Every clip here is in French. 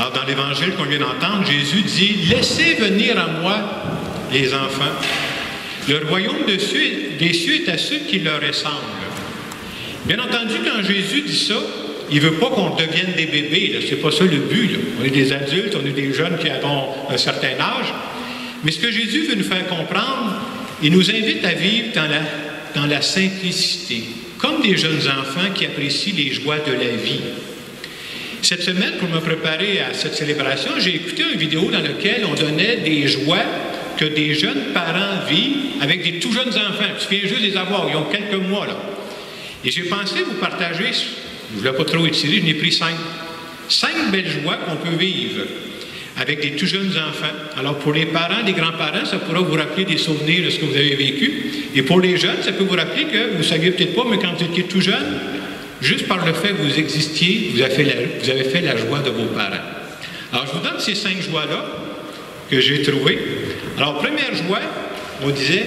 Alors, dans l'Évangile qu'on vient d'entendre, Jésus dit « Laissez venir à moi les enfants. Le royaume des cieux est à ceux qui leur ressemblent. » Bien entendu, quand Jésus dit ça, il ne veut pas qu'on devienne des bébés. Ce n'est pas ça le but. Là. On est des adultes, on est des jeunes qui ont un certain âge. Mais ce que Jésus veut nous faire comprendre, il nous invite à vivre dans la simplicité, comme des jeunes enfants qui apprécient les joies de la vie. Cette semaine, pour me préparer à cette célébration, j'ai écouté une vidéo dans laquelle on donnait des joies que des jeunes parents vivent avec des tout jeunes enfants. Il suffit juste de les avoir, ils ont quelques mois. Là. Et j'ai pensé vous partager, je ne voulais pas trop étirer, je n'ai pris 5. 5 belles joies qu'on peut vivre avec des tout jeunes enfants. Alors pour les parents, les grands-parents, ça pourra vous rappeler des souvenirs de ce que vous avez vécu. Et pour les jeunes, ça peut vous rappeler que vous ne saviez peut-être pas, mais quand vous étiez tout jeune, juste par le fait que vous existiez, vous avez fait la joie de vos parents. Alors, je vous donne ces 5 joies-là que j'ai trouvées. Alors, première joie, on disait,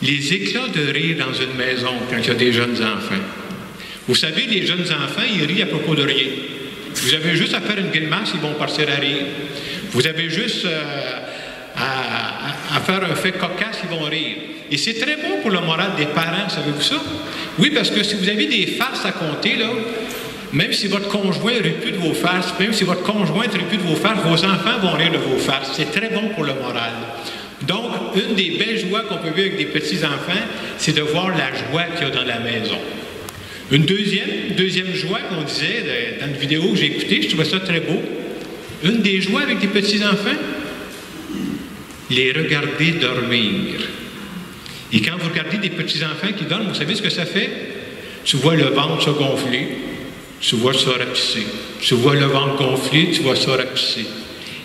les éclats de rire dans une maison quand il y a des jeunes enfants. Vous savez, les jeunes enfants, ils rient à propos de rien. Vous avez juste à faire une grimace, ils vont partir à rire. Vous avez juste à faire un fait cocasse, ils vont rire. Et c'est très bon pour le moral des parents, savez-vous ça? Oui, parce que si vous avez des farces à compter, là, même si votre conjoint ne rit plus de vos farces, même si votre conjointe ne rit plus de vos farces, vos enfants vont rire de vos farces. C'est très bon pour le moral. Donc, une des belles joies qu'on peut vivre avec des petits-enfants, c'est de voir la joie qu'il y a dans la maison. Une deuxième joie qu'on disait dans une vidéo que j'ai écoutée, je trouvais ça très beau. Une des joies avec des petits-enfants, les regarder dormir. Et quand vous regardez des petits-enfants qui dorment, vous savez ce que ça fait? Tu vois le ventre se gonfler, tu vois ça rapetisser. Tu vois le ventre gonfler, tu vois ça rapetisser.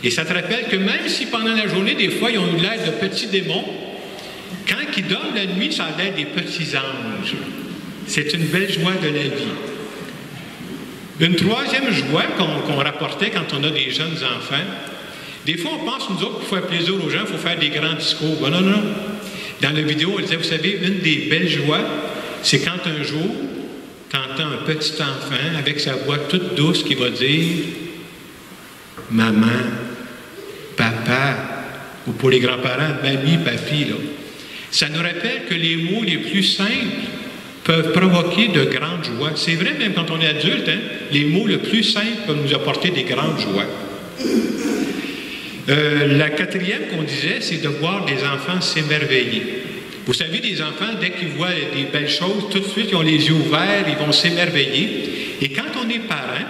Et ça te rappelle que même si pendant la journée, des fois, ils ont eu l'air de petits démons, quand ils dorment la nuit, ça a l'air des petits anges. C'est une belle joie de la vie. Une troisième joie qu'on rapportait quand on a des jeunes enfants, des fois, on pense, nous autres, pour faire plaisir aux gens, il faut faire des grands discours. Ben non, non. Dans la vidéo, on disait, vous savez, une des belles joies, c'est quand un jour, tu entends un petit enfant avec sa voix toute douce qui va dire « Maman, papa », ou pour les grands-parents, « Mamie, papi ». Là. Ça nous rappelle que les mots les plus simples peuvent provoquer de grandes joies. C'est vrai, même quand on est adulte, hein, les mots les plus simples peuvent nous apporter des grandes joies. La quatrième qu'on disait, c'est de voir les enfants s'émerveiller. Vous savez, les enfants, dès qu'ils voient des belles choses, tout de suite, ils ont les yeux ouverts, ils vont s'émerveiller. Et quand on est parent,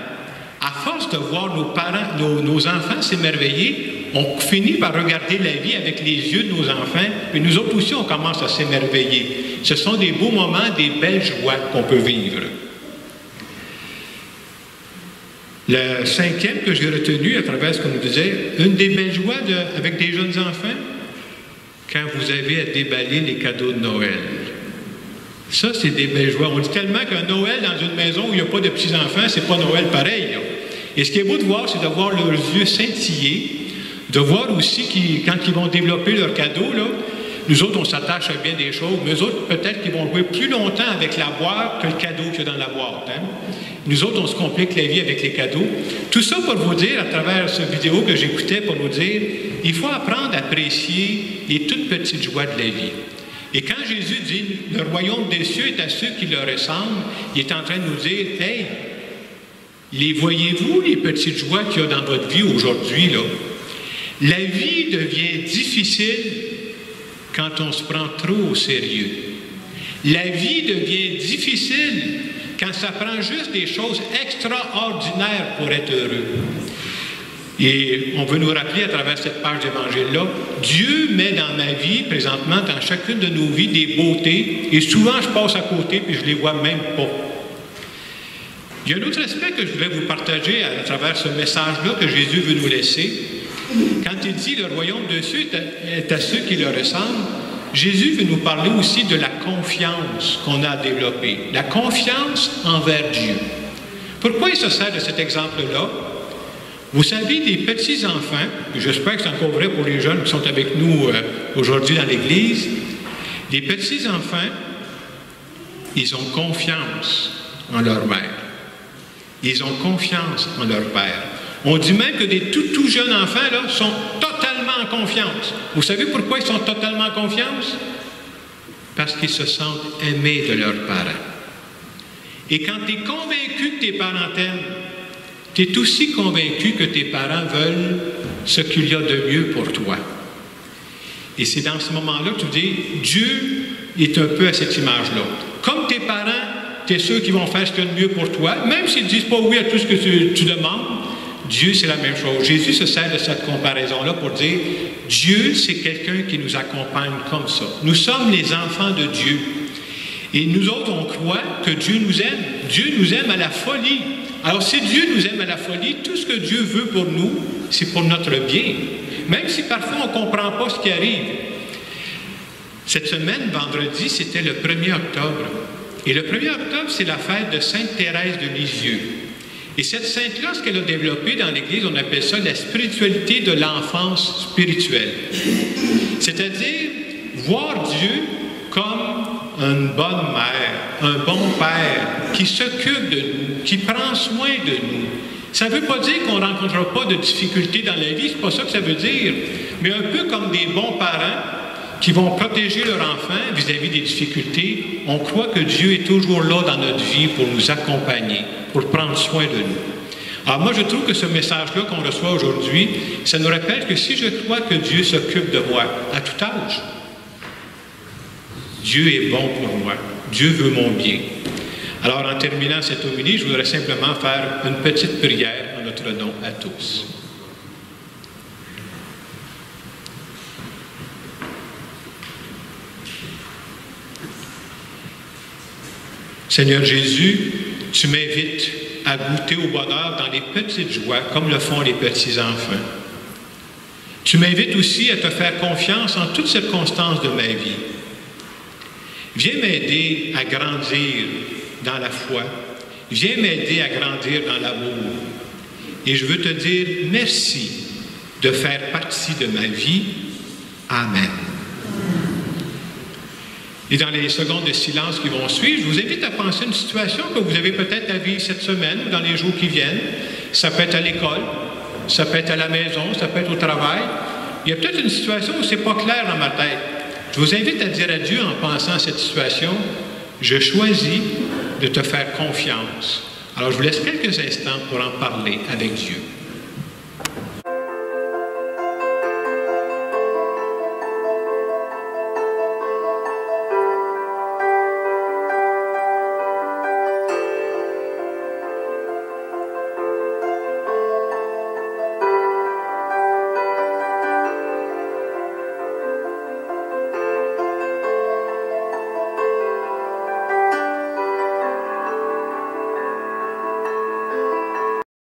à force de voir nos enfants s'émerveiller, on finit par regarder la vie avec les yeux de nos enfants, et nous autres aussi, on commence à s'émerveiller. Ce sont des beaux moments, des belles joies qu'on peut vivre. Le cinquième que j'ai retenu à travers ce qu'on nous disait, une des belles joies avec des jeunes enfants, quand vous avez à déballer les cadeaux de Noël. Ça, c'est des belles joies. On dit tellement qu'un Noël dans une maison où il n'y a pas de petits-enfants, c'est pas Noël pareil. Là. Et ce qui est beau de voir, c'est de voir leurs yeux scintiller, de voir aussi quand ils vont développer leurs cadeaux, là, nous autres, on s'attache à bien des choses, mais eux autres, peut-être qu'ils vont jouer plus longtemps avec la boîte que le cadeau qu'il y a dans la boîte. Hein? Nous autres, on se complique la vie avec les cadeaux. Tout ça pour vous dire, à travers cette vidéo que j'écoutais, pour vous dire, il faut apprendre à apprécier les toutes petites joies de la vie. Et quand Jésus dit, le royaume des cieux est à ceux qui leur ressemblent, il est en train de nous dire, hey, les voyez-vous, les petites joies qu'il y a dans votre vie aujourd'hui, là? La vie devient difficile quand on se prend trop au sérieux. La vie devient difficile quand ça prend juste des choses extraordinaires pour être heureux. Et on veut nous rappeler à travers cette page d'Évangile-là, Dieu met dans ma vie, présentement, dans chacune de nos vies, des beautés, et souvent je passe à côté et je ne les vois même pas. Il y a un autre aspect que je voulais vous partager à travers ce message-là que Jésus veut nous laisser. Quand il dit « le royaume de cieux est à ceux qui le ressemblent », Jésus veut nous parler aussi de la confiance qu'on a à développer, la confiance envers Dieu. Pourquoi il se sert de cet exemple-là? Vous savez, les petits-enfants, j'espère que c'est encore vrai pour les jeunes qui sont avec nous aujourd'hui dans l'Église, les petits-enfants, ils ont confiance en leur mère. Ils ont confiance en leur père. On dit même que des tout jeunes enfants là, sont totalement en confiance. Vous savez pourquoi ils sont totalement en confiance? Parce qu'ils se sentent aimés de leurs parents. Et quand tu es convaincu que tes parents t'aiment, tu es aussi convaincu que tes parents veulent ce qu'il y a de mieux pour toi. Et c'est dans ce moment-là que tu dis, Dieu est un peu à cette image-là. Comme tes parents, tu es sûr qu'ils vont faire ce qu'il y a de mieux pour toi, même s'ils ne disent pas oui à tout ce que tu demandes, Dieu, c'est la même chose. Jésus se sert de cette comparaison-là pour dire, Dieu, c'est quelqu'un qui nous accompagne comme ça. Nous sommes les enfants de Dieu. Et nous autres, on croit que Dieu nous aime. Dieu nous aime à la folie. Alors, si Dieu nous aime à la folie, tout ce que Dieu veut pour nous, c'est pour notre bien. Même si parfois on ne comprend pas ce qui arrive. Cette semaine, vendredi, c'était le 1er octobre. Et le 1er octobre, c'est la fête de Sainte Thérèse de Lisieux. Et cette sainte-là, ce qu'elle a développé dans l'Église, on appelle ça la spiritualité de l'enfance spirituelle. C'est-à-dire voir Dieu comme une bonne mère, un bon père, qui s'occupe de nous, qui prend soin de nous. Ça ne veut pas dire qu'on ne rencontrera pas de difficultés dans la vie, c'est pas ça que ça veut dire. Mais un peu comme des bons parents qui vont protéger leur enfant vis-à-vis des difficultés, on croit que Dieu est toujours là dans notre vie pour nous accompagner, pour prendre soin de nous. Alors moi, je trouve que ce message-là qu'on reçoit aujourd'hui, ça nous rappelle que si je crois que Dieu s'occupe de moi à tout âge, Dieu est bon pour moi. Dieu veut mon bien. Alors, en terminant cette homélie, je voudrais simplement faire une petite prière en notre nom à tous. Seigneur Jésus, tu m'invites à goûter au bonheur dans les petites joies, comme le font les petits-enfants. Tu m'invites aussi à te faire confiance en toutes circonstances de ma vie. Viens m'aider à grandir dans la foi. Viens m'aider à grandir dans l'amour. Et je veux te dire merci de faire partie de ma vie. Amen. Et dans les secondes de silence qui vont suivre, je vous invite à penser à une situation que vous avez peut-être à vivre cette semaine ou dans les jours qui viennent. Ça peut être à l'école, ça peut être à la maison, ça peut être au travail. Il y a peut-être une situation où ce n'est pas clair dans ma tête. Je vous invite à dire à Dieu en pensant à cette situation, je choisis de te faire confiance. Alors je vous laisse quelques instants pour en parler avec Dieu.